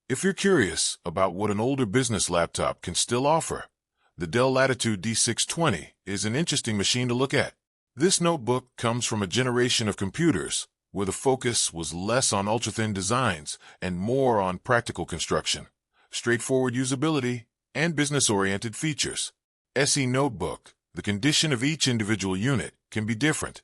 If you're curious about what an older business laptop can still offer, the Dell Latitude D620 is an interesting machine to look at. This notebook comes from a generation of computers where the focus was less on ultra-thin designs and more on practical construction, straightforward usability, and business-oriented features. SE Notebook, the condition of each individual unit can be different.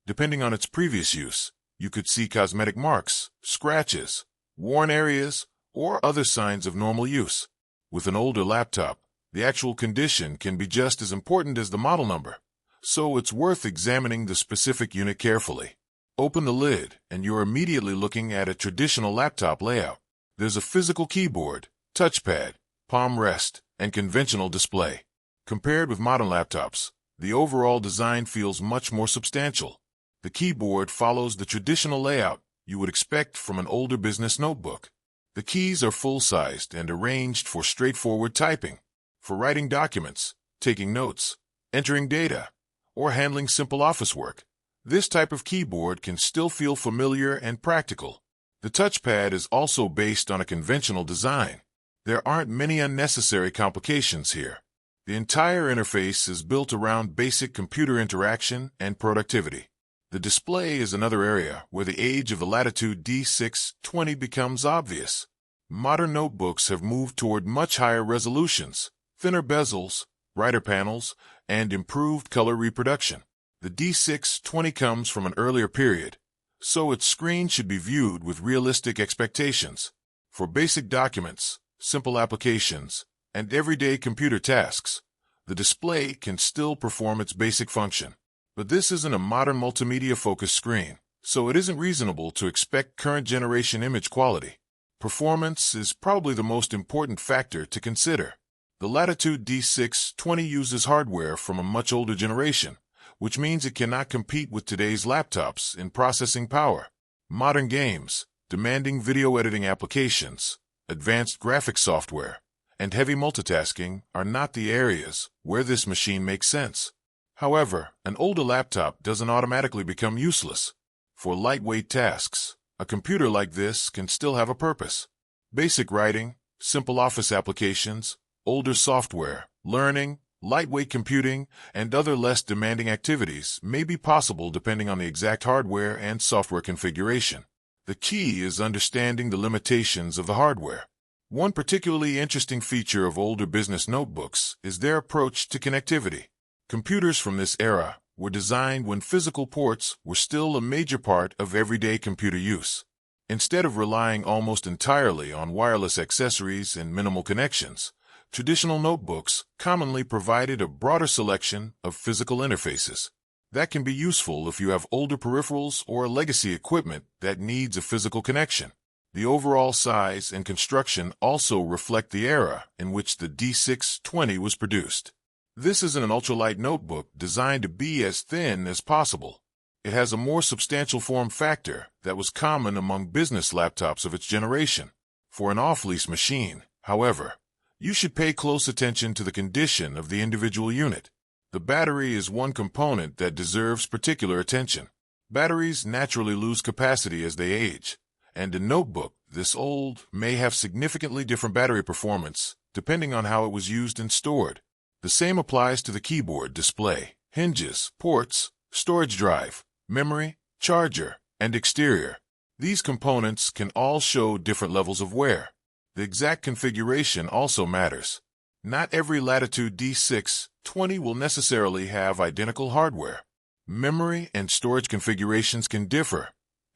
Depending on its previous use, you could see cosmetic marks, scratches, worn areas, or other signs of normal use. With an older laptop, the actual condition can be just as important as the model number, so it's worth examining the specific unit carefully. Open the lid, and you're immediately looking at a traditional laptop layout. There's a physical keyboard, touchpad, palm rest, and conventional display. Compared with modern laptops, the overall design feels much more substantial. The keyboard follows the traditional layout you would expect from an older business notebook. The keys are full-sized and arranged for straightforward typing, for writing documents, taking notes, entering data, or handling simple office work. This type of keyboard can still feel familiar and practical. The touchpad is also based on a conventional design. There aren't many unnecessary complications here. The entire interface is built around basic computer interaction and productivity. The display is another area where the age of the Latitude D620 becomes obvious. Modern notebooks have moved toward much higher resolutions, thinner bezels, brighter panels, and improved color reproduction. The D620 comes from an earlier period, so its screen should be viewed with realistic expectations. For basic documents, simple applications, and everyday computer tasks, the display can still perform its basic function. But this isn't a modern multimedia-focused screen, so it isn't reasonable to expect current-generation image quality. Performance is probably the most important factor to consider. The Latitude D620 uses hardware from a much older generation, which means it cannot compete with today's laptops in processing power. Modern games, demanding video editing applications, advanced graphics software, and heavy multitasking are not the areas where this machine makes sense. However, an older laptop doesn't automatically become useless. For lightweight tasks, a computer like this can still have a purpose. Basic writing, simple office applications, older software, learning, lightweight computing, and other less demanding activities may be possible depending on the exact hardware and software configuration. The key is understanding the limitations of the hardware. One particularly interesting feature of older business notebooks is their approach to connectivity. Computers from this era were designed when physical ports were still a major part of everyday computer use. Instead of relying almost entirely on wireless accessories and minimal connections, traditional notebooks commonly provided a broader selection of physical interfaces. That can be useful if you have older peripherals or legacy equipment that needs a physical connection. The overall size and construction also reflect the era in which the D620 was produced. This isn't an ultralight notebook designed to be as thin as possible. It has a more substantial form factor that was common among business laptops of its generation. For an off-lease machine, however, you should pay close attention to the condition of the individual unit. The battery is one component that deserves particular attention. Batteries naturally lose capacity as they age, and a notebook this old may have significantly different battery performance depending on how it was used and stored. The same applies to the keyboard, display, hinges, ports, storage drive, memory, charger, and exterior. These components can all show different levels of wear. The exact configuration also matters. Not every Latitude D620 will necessarily have identical hardware. Memory and storage configurations can differ,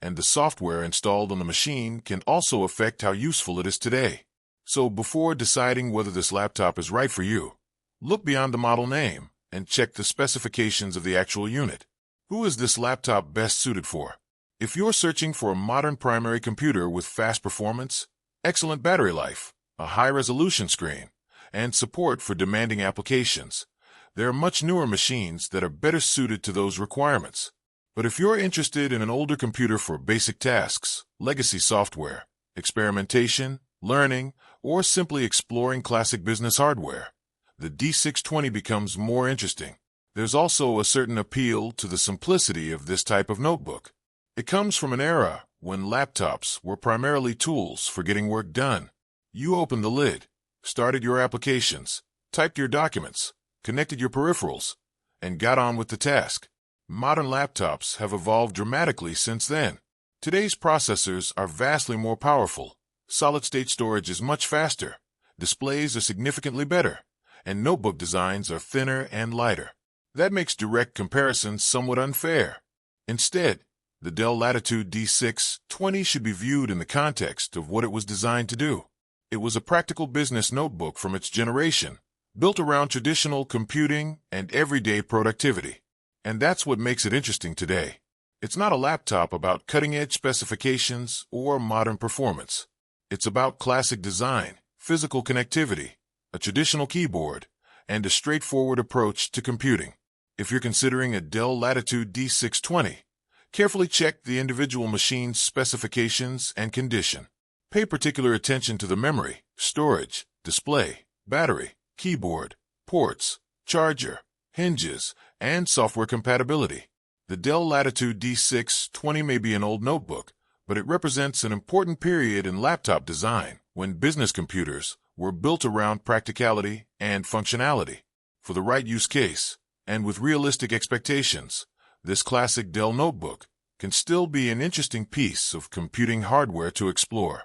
and the software installed on the machine can also affect how useful it is today. So before deciding whether this laptop is right for you, look beyond the model name and check the specifications of the actual unit. Who is this laptop best suited for? If you're searching for a modern primary computer with fast performance, excellent battery life, a high-resolution screen, and support for demanding applications, there are much newer machines that are better suited to those requirements. But if you're interested in an older computer for basic tasks, legacy software, experimentation, learning, or simply exploring classic business hardware, the D620 becomes more interesting. There's also a certain appeal to the simplicity of this type of notebook. It comes from an era when laptops were primarily tools for getting work done. You opened the lid, started your applications, typed your documents, connected your peripherals, and got on with the task. Modern laptops have evolved dramatically since then. Today's processors are vastly more powerful, solid-state storage is much faster, displays are significantly better, and notebook designs are thinner and lighter. That makes direct comparisons somewhat unfair. Instead, the Dell Latitude D620 should be viewed in the context of what it was designed to do. It was a practical business notebook from its generation, built around traditional computing and everyday productivity. And that's what makes it interesting today. It's not a laptop about cutting-edge specifications or modern performance. It's about classic design, physical connectivity, a traditional keyboard, and a straightforward approach to computing. If you're considering a Dell Latitude D620, carefully check the individual machine's specifications and condition. Pay particular attention to the memory, storage, display, battery, keyboard, ports, charger, hinges, and software compatibility. The Dell Latitude D620 may be an old notebook, but it represents an important period in laptop design when business computers were built around practicality and functionality. For the right use case, and with realistic expectations, this classic Dell notebook can still be an interesting piece of computing hardware to explore.